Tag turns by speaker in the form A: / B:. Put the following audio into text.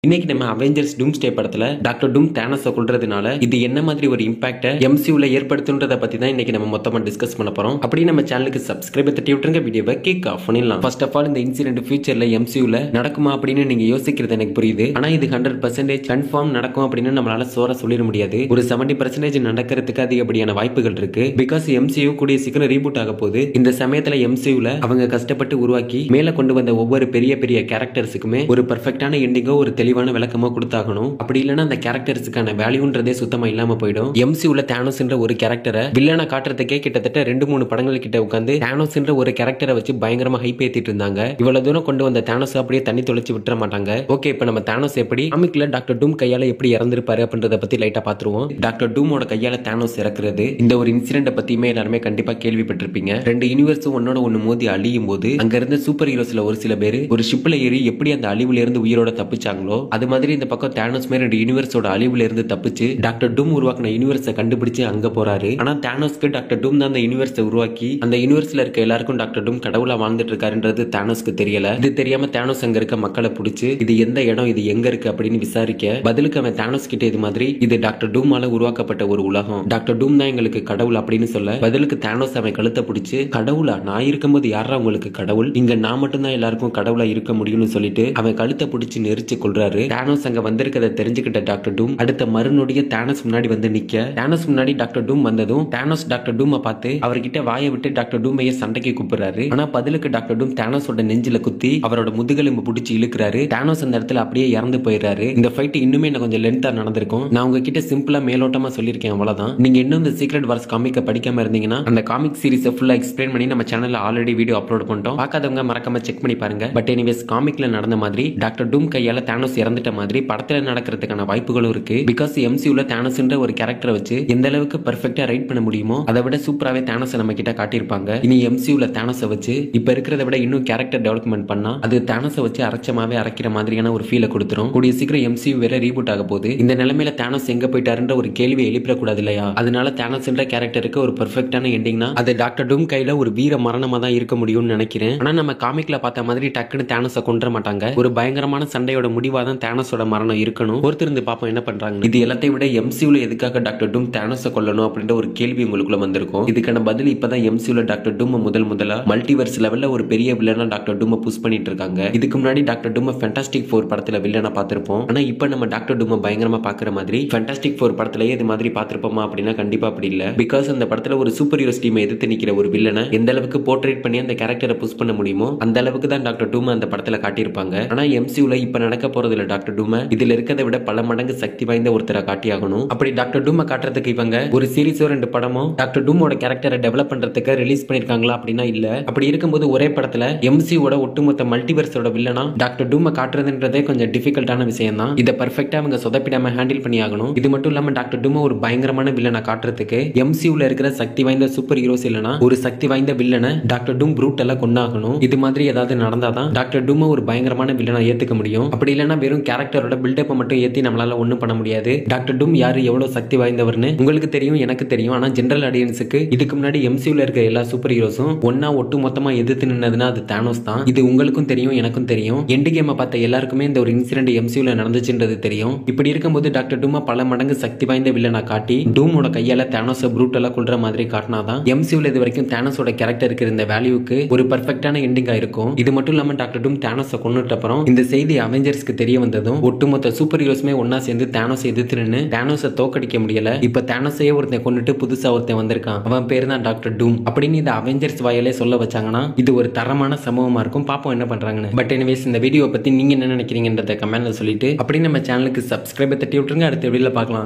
A: இன்னைக்கு நம்ம அவெஞ்சர்ஸ் டூம்ஸ்டே படத்துல டாக்டர் டூம் தானோஸை கொல்றதுனால இது என்ன மாதிரி ஒரு இம்பாக்ட எம்சியூல ஏற்படுத்துன்றத பத்தி தான் இன்னைக்கு நம்ம மொத்தமா டிஸ்கஸ் பண்ண போறோம். அப்படியே நம்ம சேனலுக்கு சப்ஸ்கிரைப் தட்டி விட்டுருங்க, வீடியோவை கிக் ஆஃப் பண்ணிடலாம். ஃபர்ஸ்ட் ஆஃப் ஆல் இந்த இன்சிடென்ட் ஃபியூச்சர்ல எம்சியூல நடக்குமா அப்படின்னு நீங்க யோசிக்கிறது எனக்கு புரியுது. ஆனா இது 100% கன்ஃபார்ம் நடக்கும் அப்படின்னு நம்மளால சோர சொல்லிட முடியாது. ஒரு 70% நடக்கிறதுக்கு அதிகப்படியான வாய்ப்புகள் இருக்கு. பிகாஸ் எம்சியூ கூடிய சீக்கிரம் ரீபூட் ஆக போகுது. இந்த சமயத்துல எம்சியூல அவங்க கஷ்டப்பட்டு உருவாக்கி மேல கொண்டு வந்த ஒவ்வொரு பெரிய பெரிய கேரக்டர்ஸுக்குமே ஒரு பெர்ஃபெக்டான எண்டிங்கோ ஒரு தெளிவான விளக்கமோ கொடுத்தாகணும். அப்படி இல்லைன்னா அந்த கேரக்டர்ஸுக்கான வேல்யூன்றதே சுத்தமா இல்லாம போயிடும். எம்சியூல தானோஸ்ன்ற ஒரு கேரக்டரை வில்லனா காட்டுறதுக்கே கிட்டத்தட்ட 2-3 படங்கள் கிட்ட உட்காந்து தானோஸ்ன்ற ஒரு கேரக்டரை வச்சு பயங்கரமா ஹைப் ஏத்திட்டு இருந்தாங்க. இவ்வளவு தூரம் கொண்டு வந்த தானோஸ் அப்படியே தண்ணி தொலைச்சு விட்டுற மாட்டாங்க. ஓகே, இப்ப நம்ம தானோஸ் எப்படி காமிக்ல டாக்டர் டூம் கையால எப்படி இறந்திருப்பாரு அப்படின்றத பத்தி லைட்டா பாத்துருவோம். டாக்டர் டூமோட கையால தானோஸ் இறக்குறது இந்த ஒரு இன்சிடென்ட் பத்தியுமே எல்லாருமே கண்டிப்பா கேள்விப்பட்டிருப்பீங்க. 2 யூனிவர்ஸும் ஒன்னோட ஒன்னு மோதி அழியும் போது அங்க இருந்த சூப்பர் ஹீரோஸ்ல ஒரு சில பேர் ஒரு ஷிப்ல ஏறி எப்படி அந்த அழிவுல இருந்து உயிரோட தப்பிச்சாங்களோ அது மாதிரி இந்த பக்கம் தானோஸ் மேல 2 யூனிவர்ஸோட அழிவுல இருந்து தப்பிச்சு டாக்டர் டூம் உருவாக்கின யூனிவர்ஸை கண்டுபிடிச்சு அங்க போறாரு. ஆனா தானோஸ்க்கு டாக்டர் டூம் தான் அந்த யூனிவர்ஸை உருவாக்கி அந்த யூனிவர்ஸ்ல இருக்க எல்லாருக்கும் டாக்டர் டூம் கடவுளா வாழ்ந்துட்டு இருக்காருன்றது தானோஸ்க்கு தெரியல. இது தெரியாம தானோஸ் அங்க இருக்க மக்களை பிடிச்சு இது எந்த இடம், இது எங்க இருக்கு அப்படின்னு விசாரிக்க பதிலுக்கு அவன் தானோஸ் கிட்ட இது மாதிரி இது டாக்டர் டூமால உருவாக்கப்பட்ட ஒரு உலகம், டாக்டர் டூம் தான் எங்களுக்கு கடவுள் அப்படின்னு சொல்ல பதிலுக்கு தானோஸ் அவன் கழுத்தை பிடிச்சு கடவுளா, நான் இருக்கும்போது யாரா உங்களுக்கு கடவுள், இங்க நான் மட்டும் தான் எல்லாருக்கும் கடவுளா இருக்க முடியும்னு சொல்லிட்டு அவன் கழுத்தை பிடிச்சு நெரிச்சு கொள்றாரு. தானோஸ் அங்க வந்திருக்கதை தெரிஞ்சுக்கிட்ட டாக்டர் டூம் அடுத்த மறுநொடிய தானோஸ் முன்னாடி வந்து நிக்க தானோஸ் முன்னாடி டாக்டர் டூம் வந்ததும் தானோஸ் டாக்டர் டூமை பார்த்து அவர்கிட்ட வாயை விட்டு டாக்டர் டூமைய சண்டைக்கு கூப்பிடுறாரு. ஆனா பதிலுக்கு டாக்டர் டூம் தானோஸோட நெஞ்சில குத்தி அவரோட முதுகெலும்பு பிடிச்சி இழுக்கிறாரு. தானோஸ் அந்த இடத்துல அப்படியே இறந்து போயிடுறாரு. இந்த ஃபைட் இன்னுமே எனக்கு கொஞ்சம் லென்த்தா நடந்திருக்கும். நான் உங்ககிட்ட சிம்பிளா மேலோட்டமா சொல்லியிருக்கேன், அவ்வளவுதான். நீங்க இன்னும் இந்த சீக்ரெட் வார்ஸ் காமிக்க படிக்காம இருந்தீங்கன்னா அந்த காமிக் சீரிஸை ஃபுல்லா எக்ஸ்பிளைன் பண்ணி நம்ம சேனல்ல ஆல்ரெடி வீடியோ அப்லோட் பண்ணிட்டோம். பார்க்காதவங்க மறக்காம செக் பண்ணி பாருங்க. பட் எனிவேஸ், காமிக்ல நடந்த மாதிரி டாக்டர் டூம் கையால தானோஸ் இறந்துட்ட மாதிரி படத்துல நடக்கிறதுக்கான வாய்ப்புகளும் இருக்கு. பிகாஸ் எம்சியூல தானோஸ்ன்ற ஒரு கேரக்டரை வச்சு எந்த அளவுக்கு பெர்ஃபெக்ட்டா ரைட் பண்ண முடியுமோ அதை விட சூப்பராவே தானோஸை நம்ம கிட்ட காட்டியிருப்பாங்க. இனி எம்சியூல தானோஸை வச்சு இப்ப இருக்கிறத விட இன்னும் கேரக்டர் டெவலப்மெண்ட் பண்ணா அது தானோஸை வச்சு அரைச்சமாவே அரைக்கிற மாதிரியான ஒரு ஃபீலை கொடுத்துரும். கூடிய சீக்கிரம் எம்சியூ வேற ரீபூட் ஆக போகுது. இந்த நிலைமையில தானோஸ் எங்க போயிட்டாருன்ற ஒரு கேள்வியை எழுப்பிடக்கூடாது இல்லையா? அதனால தானோஸ்ன்ற கேரக்டருக்கு ஒரு பெர்ஃபெக்ட்டான எண்டிங்னா அது டாக்டர் டூம் கையில ஒரு வீர மரணமா தான் இருக்க முடியும்னு நினைக்கிறேன். ஆனா நம்ம காமிக்ல பார்த்த மாதிரி டக்குன்னு தானோஸை கொன்ற மாட்டாங்க. ஒரு பயங்கரமான சண்டையோட முடிவா தான் தானோஸோட மரணம் இருக்கணும். பொறுத்திருந்து பாப்போம் என்ன பண்றாங்க. இது எல்லாத்தையும் விட எம்சியூல எதுக்காக டாக்டர் டூம் தானோஸை கொல்லணும் அப்படின்ற ஒரு கேள்வி உங்களுக்குள்ள வந்திருக்கும். இதுக்கான பதில் இப்பதான் எம்சியூல டாக்டர் டூம் முதல்ல மல்டிவர்ஸ் லெவல்ல ஒரு பெரிய வில்லனா டாக்டர் டூம் புஷ் பண்ணிட்டு இருக்காங்க. இதுக்கு முன்னாடி டாக்டர் டூம் ஃபேண்டாஸ்டிக் 4 படத்துல வில்லனா பார்த்திருப்போம். ஆனா இப்ப நம்ம டாக்டர் டூம் பயங்கரமா பாக்குற மாதிரி ஃபேண்டாஸ்டிக் 4 படத்திலேயே இது மாதிரி பார்த்திருப்போமா அப்படின்னா கண்டிப்பா அப்படி இல்ல. பிகாஸ் அந்த படத்துல ஒரு சூப்பர் ஹீரோஸ் டீமை எதிர்த்து நிக்கிற ஒரு வில்லனை எந்த அளவுக்கு போர்ட்ரேட் பண்ணி அந்த கேரக்டரை புஷ் பண்ண முடியுமோ அந்த அளவுக்கு தான் டாக்டர் டூம் அந்த படத்துல காட்டியிருப்பாங்க. ஆனா எம்சியூல இப்ப நடக்க போறதுல டாக்டர் டூம் இதுல இருக்கிறத விட பல மடங்கு சக்தி வாய்ந்த ஒருத்தரை காட்டியாகணும். அப்படி டாக்டர் டூமை காட்டுறதுக்கு இவங்க ஒரு சீரிஸோ 2 படமோ டாக்டர் டூமோட கேரக்டரை டெவலப் பண்றதுக்கு ரிலீஸ் பண்ணிருக்காங்களா அப்படின்னா இல்ல. அப்படி இருக்கும்போது ஒரே படத்துல எம்சியோட ஒட்டுமொத்த மல்டிவர்ஸோட வில்லனா டாக்டர் டூமை காட்டுறதுன்றதே கொஞ்சம் டிஃபிகல்ட்டான விஷயம் தான். இதை பெர்ஃபெக்ட்டா அவங்க சொதப்பிடாம ஹேண்டில் பண்ணி ஆகணும். இது மட்டும் இல்லாம டாக்டர் டூமை ஒரு பயங்கரமான வில்லனா காட்டுறதுக்கு எம்சியூல இருக்கிற சக்தி வாய்ந்த சூப்பர் ஹீரோஸ் இல்லனா ஒரு சக்தி வாய்ந்த வில்லனை டாக்டர் டூம் ப்ரூட்டலா கொண்டாகணும். இது மாதிரி ஏதாவது நடந்தாதான் டாக்டர் டூமை ஒரு பயங்கரமான வில்லனா ஏத்துக்க முடியும். அப்படி இல்லனா வெறும் கேரக்டரோட பில்டப் மட்டும் ஏத்தி நம்மளால ஒண்ணும் பண்ண முடியாது. டாக்டர் டூம் யாரு எவ்வளவு சக்தி வாய்ந்தவர்னு உங்களுக்கு தெரியும், எனக்கு தெரியும். ஆனா ஜெனரல் ஆடியன்ஸுக்கு இதுக்கு முன்னாடி எம்சியூல இருக்க எல்லா சூப்பர் ஹீரோஸும் ஒன்னா ஒட்டு மொத்தமா எதிர்த்து நின்னதுன்னா அது தானோஸ் தான். இது உங்களுக்கும் தெரியும், எனக்கும் தெரியும். எண்ட் கேமை பார்த்த எல்லாருக்குமே இந்த ஒரு இன்சிடென்ட் எம்சியூல நடந்துச்சுன்றது தெரியும். இப்படி இருக்கும்போது டாக்டர் டூமா பல மடங்கு சக்தி வாய்ந்த வில்லனா காட்டி டூமோட கையால தானோஸை ப்ரூட்டலா கொல்ற மாதிரி காட்டினாதான் எம்சியூல இது வரைக்கும் தானோஸோட கேரக்டருக்கு இருந்த வேல்யூக்கு ஒரு பெர்ஃபெக்ட்டான எண்டிங்கா இருக்கும். இது மட்டும் இல்லாம டாக்டர் டூம் தானோஸை கொன்னுட்ட அப்புறம் இந்த செய்தி அவெஞ்சர்ஸ்க்கு தெரிய வந்ததும் ஒட்டுமொத்த சூப்பர் ஹீரோஸ்மே ஒன்னா சேர்ந்து தானோஸை எதிர்த்து நின்னு தானோஸை தோக்கடிக்க முடியல. இப்ப தானோஸையே ஒருத்தன் கொண்டுட்டு புதுசா ஒருத்தன் வந்திருக்கான், அவன் பேரு தான் டாக்டர் டூம் அப்படின்னு இந்த அவெஞ்சர்ஸ் வாயிலே சொல்ல வச்சாங்கன்னா இது ஒரு தரமான சம்பவமா இருக்கும். பாப்போம் என்ன பண்றாங்கன்னு. பட் எனிவேஸ், இந்த வீடியோ பத்தி நீங்க என்ன நினைக்கிறீங்கன்றத கமெண்ட்ல சொல்லிட்டு அப்படி நம்ம சேனலுக்கு சப்ஸ்கிரைப் தட்டி விட்டுருங்க. அடுத்த வீடியோல பார்க்கலாம்.